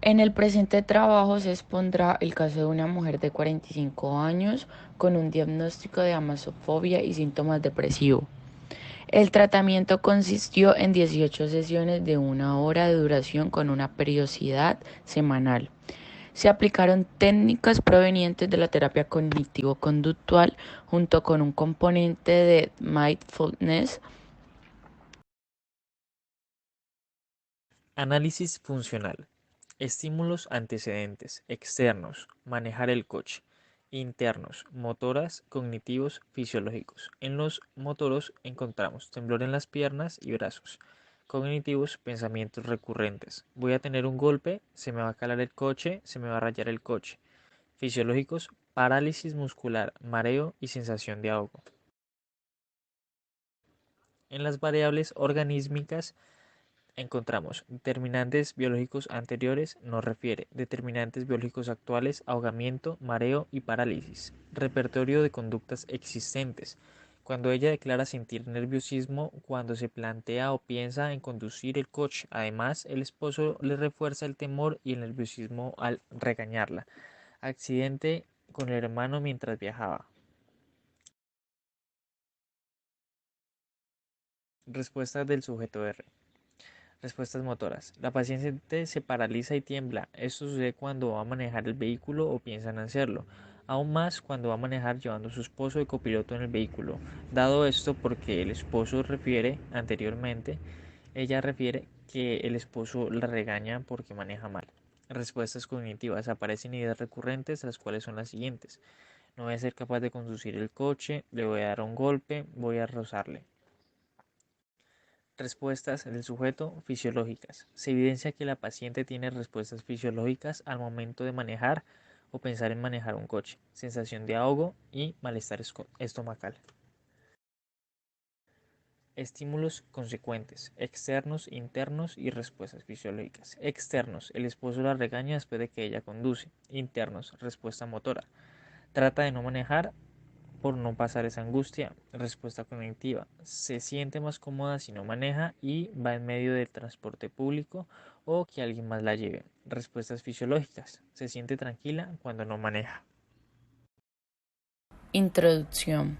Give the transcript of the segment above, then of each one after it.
En el presente trabajo se expondrá el caso de una mujer de 45 años con un diagnóstico de amasofobia y síntomas depresivos. El tratamiento consistió en 18 sesiones de 1 hora de duración con una periodicidad semanal. Se aplicaron técnicas provenientes de la terapia cognitivo-conductual junto con un componente de mindfulness. Análisis funcional. Estímulos antecedentes, externos, manejar el coche. Internos, motoras, cognitivos, fisiológicos. En los motoros encontramos temblor en las piernas y brazos. Cognitivos, pensamientos recurrentes. Voy a tener un golpe, se me va a calar el coche, se me va a rayar el coche. Fisiológicos, parálisis muscular, mareo y sensación de ahogo. En las variables organísmicas encontramos determinantes biológicos anteriores, nos refiere determinantes biológicos actuales, ahogamiento, mareo y parálisis. Repertorio de conductas existentes. Cuando ella declara sentir nerviosismo cuando se plantea o piensa en conducir el coche. Además, el esposo le refuerza el temor y el nerviosismo al regañarla. Accidente con el hermano mientras viajaba. Respuestas del sujeto R. Respuestas motoras. La paciente se paraliza y tiembla. Esto sucede cuando va a manejar el vehículo o piensa en hacerlo. Aún más cuando va a manejar llevando a su esposo de copiloto en el vehículo. Dado esto porque el esposo refiere anteriormente, ella refiere que el esposo la regaña porque maneja mal. Respuestas cognitivas. Aparecen ideas recurrentes, las cuales son las siguientes. No voy a ser capaz de conducir el coche, le voy a dar un golpe, voy a rozarle. Respuestas del sujeto fisiológicas. Se evidencia que la paciente tiene respuestas fisiológicas al momento de manejar o pensar en manejar un coche, sensación de ahogo y malestar estomacal. Estímulos consecuentes, externos, internos y respuestas fisiológicas. Externos, el esposo la regaña después de que ella conduce. Internos, respuesta motora. Trata de no manejar por no pasar esa angustia. Respuesta cognitiva. Se siente más cómoda si no maneja y va en medio del transporte público o que alguien más la lleve. Respuestas fisiológicas. Se siente tranquila cuando no maneja. Introducción.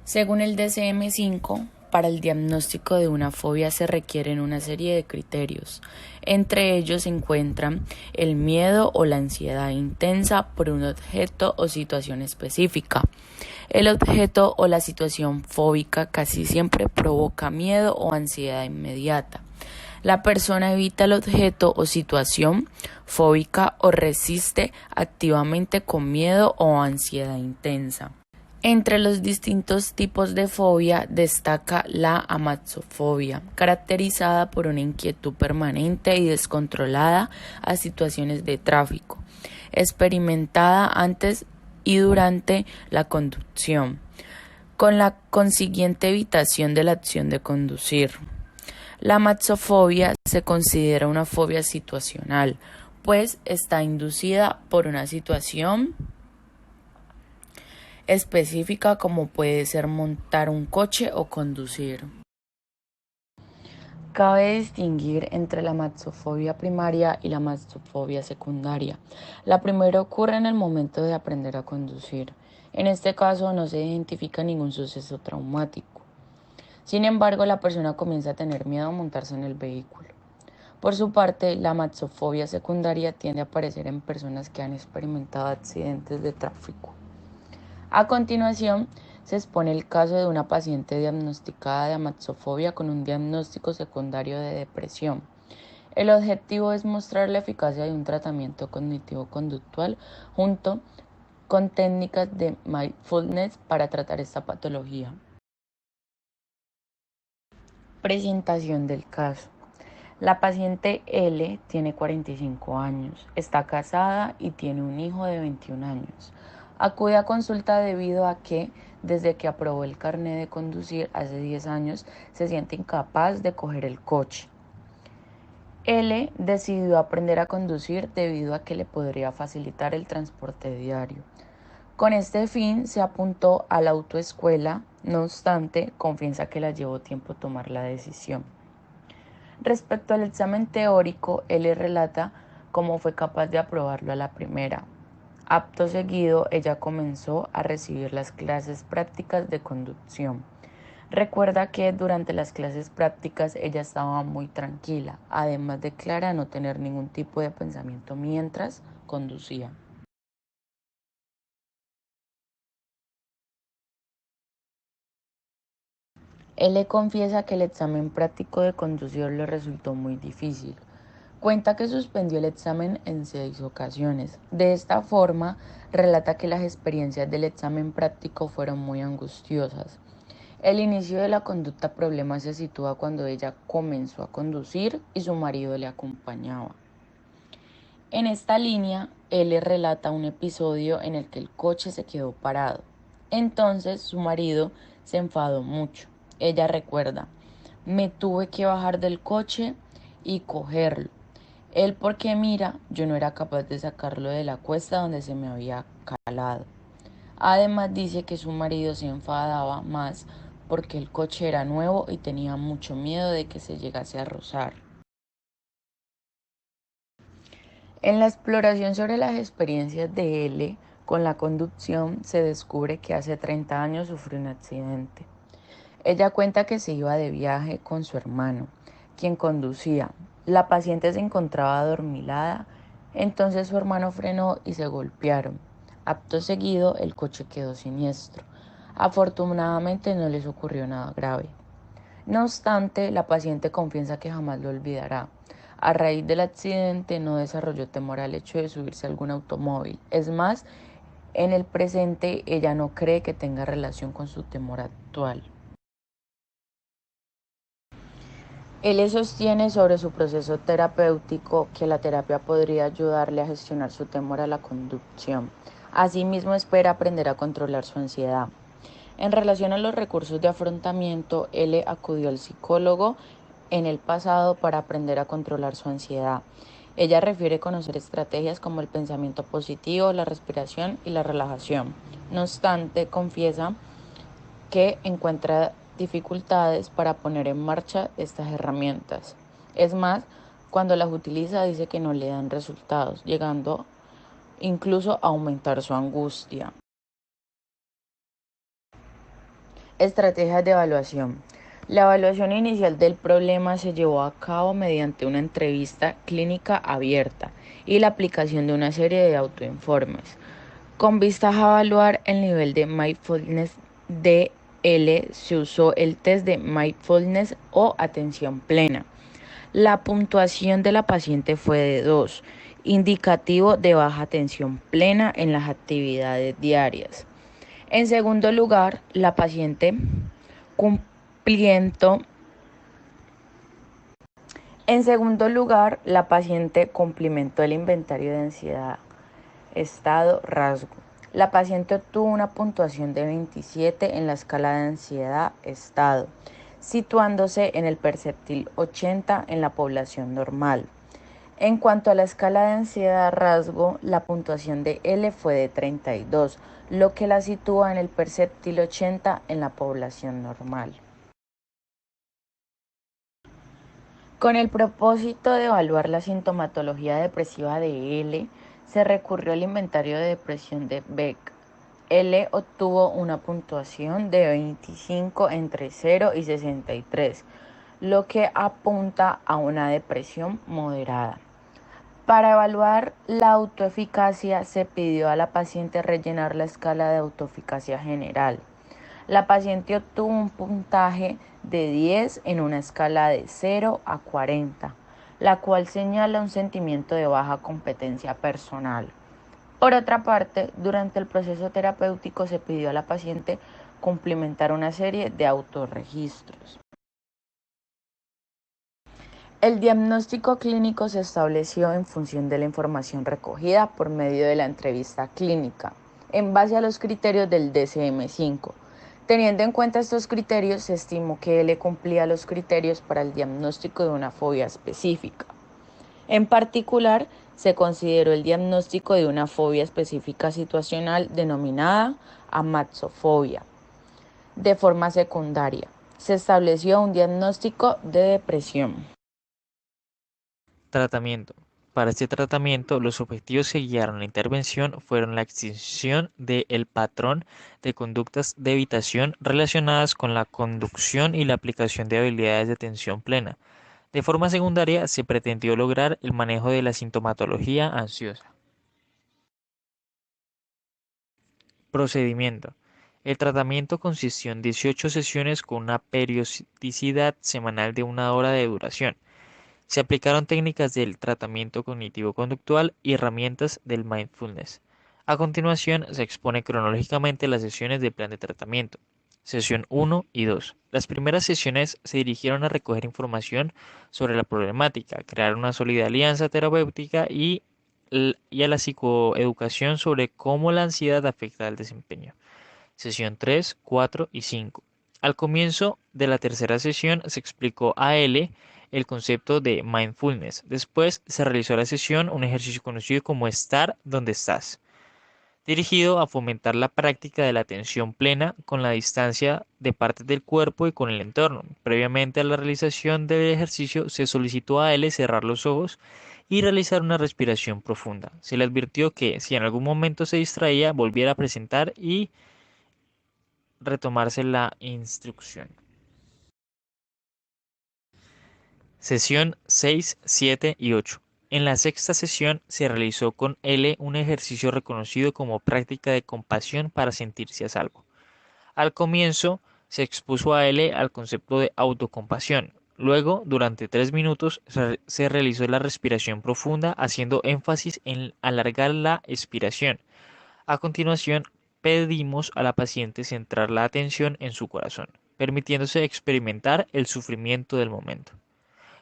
Según el DSM-5, para el diagnóstico de una fobia se requieren una serie de criterios. Entre ellos se encuentran el miedo o la ansiedad intensa por un objeto o situación específica. El objeto o la situación fóbica casi siempre provoca miedo o ansiedad inmediata. La persona evita el objeto o situación fóbica o resiste activamente con miedo o ansiedad intensa. Entre los distintos tipos de fobia destaca la amatofobia, caracterizada por una inquietud permanente y descontrolada a situaciones de tráfico, experimentada antes y durante la conducción, con la consiguiente evitación de la acción de conducir. La amatofobia se considera una fobia situacional, pues está inducida por una situación específica como puede ser montar un coche o conducir. Cabe distinguir entre la amatofobia primaria y la amatofobia secundaria. La primera ocurre en el momento de aprender a conducir. En este caso no se identifica ningún suceso traumático. Sin embargo, la persona comienza a tener miedo a montarse en el vehículo. Por su parte, la amatofobia secundaria tiende a aparecer en personas que han experimentado accidentes de tráfico. A continuación, se expone el caso de una paciente diagnosticada de amatofobia con un diagnóstico secundario de depresión. El objetivo es mostrar la eficacia de un tratamiento cognitivo-conductual junto con técnicas de mindfulness para tratar esta patología. Presentación del caso. La paciente L tiene 45 años, está casada y tiene un hijo de 21 años. Acude a consulta debido a que, desde que aprobó el carnet de conducir hace 10 años, se siente incapaz de coger el coche. L decidió aprender a conducir debido a que le podría facilitar el transporte diario. Con este fin se apuntó a la autoescuela, no obstante, confiesa que le llevó tiempo tomar la decisión. Respecto al examen teórico, él relata como fue capaz de aprobarlo a la primera. Acto seguido, ella comenzó a recibir las clases prácticas de conducción. Recuerda que durante las clases prácticas ella estaba muy tranquila, además de clara no tener ningún tipo de pensamiento mientras conducía. Él le confiesa que el examen práctico de conducción le resultó muy difícil. Cuenta que suspendió el examen en 6 ocasiones. De esta forma, relata que las experiencias del examen práctico fueron muy angustiosas. El inicio de la conducta problema se sitúa cuando ella comenzó a conducir y su marido le acompañaba. En esta línea, él le relata un episodio en el que el coche se quedó parado. Entonces su marido se enfadó mucho. Ella recuerda, me tuve que bajar del coche y cogerlo. Él porque mira, yo no era capaz de sacarlo de la cuesta donde se me había calado. Además dice que su marido se enfadaba más porque el coche era nuevo y tenía mucho miedo de que se llegase a rozar. En la exploración sobre las experiencias de L con la conducción se descubre que hace 30 años sufrió un accidente. Ella cuenta que se iba de viaje con su hermano, quien conducía. La paciente se encontraba adormilada, entonces su hermano frenó y se golpearon. Acto seguido, el coche quedó siniestro. Afortunadamente no les ocurrió nada grave. No obstante, la paciente confiesa que jamás lo olvidará. A raíz del accidente no desarrolló temor al hecho de subirse a algún automóvil. Es más, en el presente ella no cree que tenga relación con su temor actual. Él le sostiene sobre su proceso terapéutico que la terapia podría ayudarle a gestionar su temor a la conducción. Asimismo, espera aprender a controlar su ansiedad. En relación a los recursos de afrontamiento, él acudió al psicólogo en el pasado para aprender a controlar su ansiedad. Ella refiere conocer estrategias como el pensamiento positivo, la respiración y la relajación. No obstante, confiesa que encuentra dificultades para poner en marcha estas herramientas. Es más, cuando las utiliza dice que no le dan resultados, llegando incluso a aumentar su angustia. Estrategias de evaluación. La evaluación inicial del problema se llevó a cabo mediante una entrevista clínica abierta y la aplicación de una serie de autoinformes. Con vistas a evaluar el nivel de mindfulness de L, se usó el test de mindfulness o atención plena. La puntuación de la paciente fue de 2, indicativo de baja atención plena en las actividades diarias. En segundo lugar, la paciente cumpliendo. En segundo lugar, la paciente cumplimentó el inventario de ansiedad, estado, rasgo. La paciente obtuvo una puntuación de 27 en la escala de ansiedad, estado, situándose en el percentil 80 en la población normal. En cuanto a la escala de ansiedad rasgo, la puntuación de L fue de 32, lo que la sitúa en el percentil 80 en la población normal. Con el propósito de evaluar la sintomatología depresiva de L, se recurrió al inventario de depresión de Beck. L obtuvo una puntuación de 25 entre 0 y 63, lo que apunta a una depresión moderada. Para evaluar la autoeficacia, se pidió a la paciente rellenar la escala de autoeficacia general. La paciente obtuvo un puntaje de 10 en una escala de 0 a 40, la cual señala un sentimiento de baja competencia personal. Por otra parte, durante el proceso terapéutico se pidió a la paciente cumplimentar una serie de autorregistros. El diagnóstico clínico se estableció en función de la información recogida por medio de la entrevista clínica, en base a los criterios del DSM-5. Teniendo en cuenta estos criterios, se estimó que L cumplía los criterios para el diagnóstico de una fobia específica. En particular, se consideró el diagnóstico de una fobia específica situacional denominada amaxofobia. De forma secundaria, se estableció un diagnóstico de depresión. Tratamiento. Para este tratamiento, los objetivos que guiaron la intervención fueron la extinción del patrón de conductas de evitación relacionadas con la conducción y la aplicación de habilidades de atención plena. De forma secundaria, se pretendió lograr el manejo de la sintomatología ansiosa. Procedimiento. El tratamiento consistió en 18 sesiones con una periodicidad semanal de 1 hora de duración. Se aplicaron técnicas del tratamiento cognitivo-conductual y herramientas del mindfulness. A continuación, se expone cronológicamente las sesiones del plan de tratamiento. Sesión 1 y 2. Las primeras sesiones se dirigieron a recoger información sobre la problemática, crear una sólida alianza terapéutica y a la psicoeducación sobre cómo la ansiedad afecta al desempeño. Sesión 3, 4 y 5. Al comienzo de la tercera sesión se explicó a L el concepto de mindfulness. Después se realizó la sesión, un ejercicio conocido como estar donde estás, dirigido a fomentar la práctica de la atención plena con la distancia de partes del cuerpo y con el entorno. Previamente a la realización del ejercicio se solicitó a L cerrar los ojos y realizar una respiración profunda. Se le advirtió que si en algún momento se distraía, volviera a presentar y retomarse la instrucción. Sesión 6, 7 y 8. En la sexta sesión se realizó con L un ejercicio reconocido como práctica de compasión para sentirse a salvo. Al comienzo se expuso a L al concepto de autocompasión. Luego, durante 3 minutos, se realizó la respiración profunda haciendo énfasis en alargar la expiración. A continuación, pedimos a la paciente centrar la atención en su corazón, permitiéndose experimentar el sufrimiento del momento.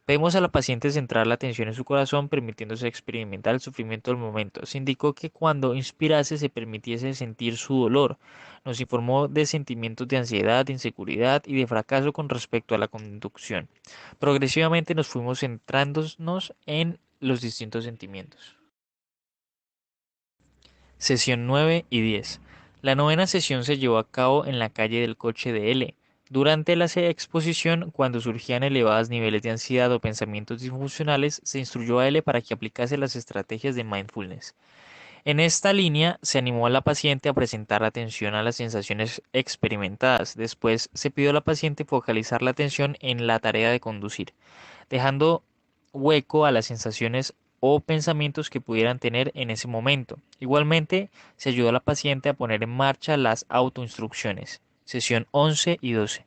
Pedimos a la paciente centrar la atención en su corazón, permitiéndose experimentar el sufrimiento del momento. Se indicó que cuando inspirase se permitiese sentir su dolor. Nos informó de sentimientos de ansiedad, de inseguridad y de fracaso con respecto a la conducción. Progresivamente nos fuimos centrándonos en los distintos sentimientos. Sesión 9 y 10. La novena sesión se llevó a cabo en la calle del coche de L. Durante la exposición, cuando surgían elevados niveles de ansiedad o pensamientos disfuncionales, se instruyó a L para que aplicase las estrategias de mindfulness. En esta línea, se animó a la paciente a presentar atención a las sensaciones experimentadas. Después, se pidió a la paciente focalizar la atención en la tarea de conducir, dejando hueco a las sensaciones o pensamientos que pudieran tener en ese momento. Igualmente, se ayudó a la paciente a poner en marcha las autoinstrucciones. Sesión 11 y 12.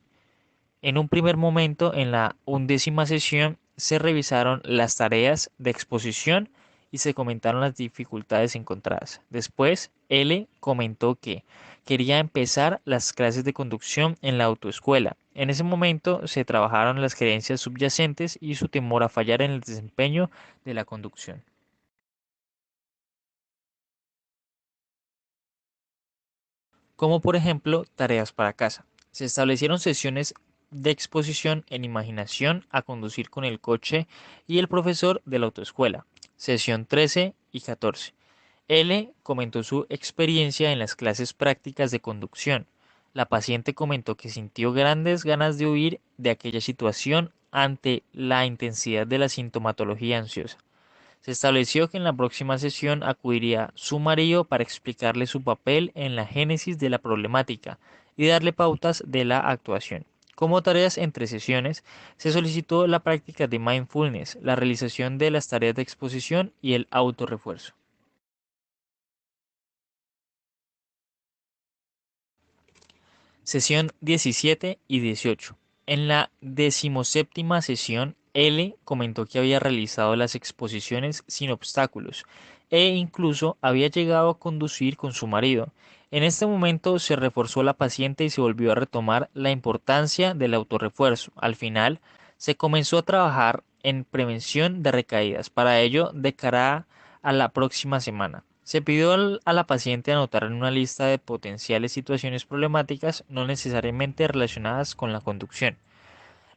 En un primer momento, en la 11ª sesión, se revisaron las tareas de exposición y se comentaron las dificultades encontradas. Después, L comentó que quería empezar las clases de conducción en la autoescuela. En ese momento se trabajaron las creencias subyacentes y su temor a fallar en el desempeño de la conducción. Como por ejemplo tareas para casa. Se establecieron sesiones de exposición en imaginación a conducir con el coche y el profesor de la autoescuela. Sesión 13 y 14. L comentó su experiencia en las clases prácticas de conducción. La paciente comentó que sintió grandes ganas de huir de aquella situación ante la intensidad de la sintomatología ansiosa. Se estableció que en la próxima sesión acudiría su marido para explicarle su papel en la génesis de la problemática y darle pautas de la actuación. Como tareas entre sesiones, se solicitó la práctica de mindfulness, la realización de las tareas de exposición y el autorrefuerzo. Sesión 17 y 18. En la 17ª sesión, L comentó que había realizado las exposiciones sin obstáculos e incluso había llegado a conducir con su marido. En este momento se reforzó la paciente y se volvió a retomar la importancia del autorrefuerzo. Al final, se comenzó a trabajar en prevención de recaídas. Para ello, de cara a la próxima semana, se pidió a la paciente anotar en una lista de potenciales situaciones problemáticas no necesariamente relacionadas con la conducción.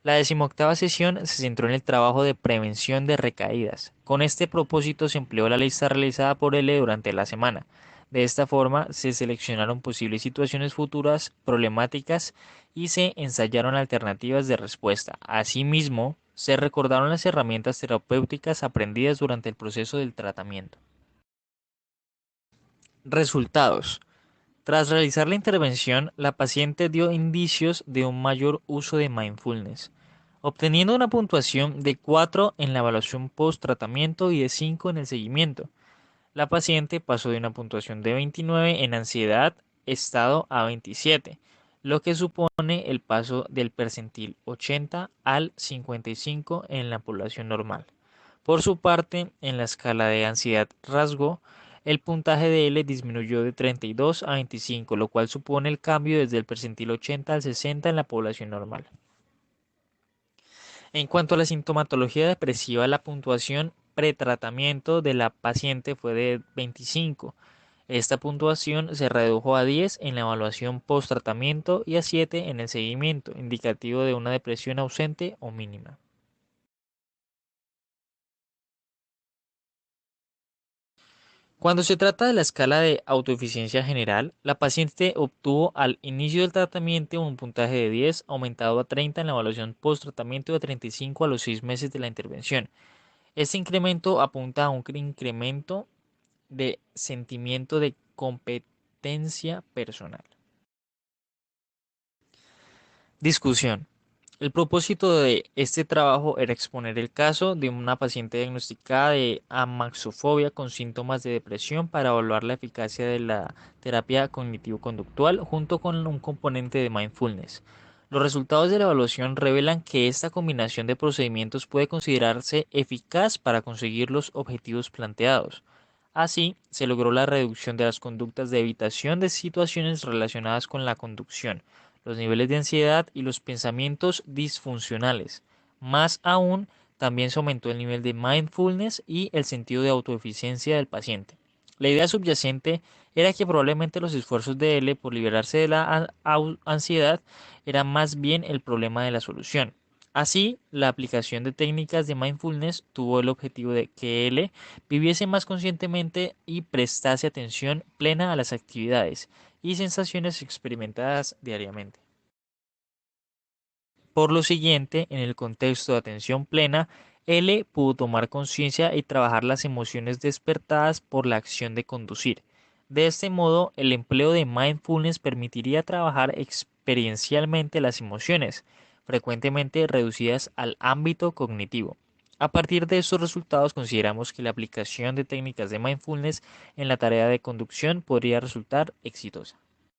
La 18ª sesión se centró en el trabajo de prevención de recaídas. Con este propósito se empleó la lista realizada por L durante la semana. De esta forma se seleccionaron posibles situaciones futuras problemáticas y se ensayaron alternativas de respuesta. Asimismo, Se recordaron las herramientas terapéuticas aprendidas durante el proceso del tratamiento. Resultados. Tras realizar la intervención, la paciente dio indicios de un mayor uso de mindfulness, obteniendo una puntuación de 4 en la evaluación post-tratamiento y de 5 en el seguimiento. La paciente pasó de una puntuación de 29 en ansiedad estado a 27, lo que supone el paso del percentil 80 al 55 en la población normal. Por su parte, en la escala de ansiedad rasgo, el puntaje de L disminuyó de 32 a 25, lo cual supone el cambio desde el percentil 80 al 60 en la población normal. En cuanto a la sintomatología depresiva, la puntuación pretratamiento de la paciente fue de 25. Esta puntuación se redujo a 10 en la evaluación post-tratamiento y a 7 en el seguimiento, indicativo de una depresión ausente o mínima. Cuando se trata de la escala de autoeficiencia general, la paciente obtuvo al inicio del tratamiento un puntaje de 10 aumentado a 30 en la evaluación post-tratamiento y a 35 a los 6 meses de la intervención. Este incremento apunta a un incremento de sentimiento de competencia personal. Discusión. El propósito de este trabajo era exponer el caso de una paciente diagnosticada de amaxofobia con síntomas de depresión para evaluar la eficacia de la terapia cognitivo-conductual junto con un componente de mindfulness. Los resultados de la evaluación revelan que esta combinación de procedimientos puede considerarse eficaz para conseguir los objetivos planteados. Así, se logró la reducción de las conductas de evitación de situaciones relacionadas con la conducción, los niveles de ansiedad y los pensamientos disfuncionales. Más aún, también se aumentó el nivel de mindfulness y el sentido de autoeficiencia del paciente. La idea subyacente era que probablemente los esfuerzos de L por liberarse de la ansiedad eran más bien el problema de la solución. Así, la aplicación de técnicas de mindfulness tuvo el objetivo de que L viviese más conscientemente y prestase atención plena a las actividades y sensaciones experimentadas diariamente. Por lo siguiente, en el contexto de atención plena, L pudo tomar conciencia y trabajar las emociones despertadas por la acción de conducir. De este modo, el empleo de mindfulness permitiría trabajar experiencialmente las emociones, frecuentemente reducidas al ámbito cognitivo. A partir de estos resultados, consideramos que la aplicación de técnicas de mindfulness en la tarea de conducción podría resultar exitosa.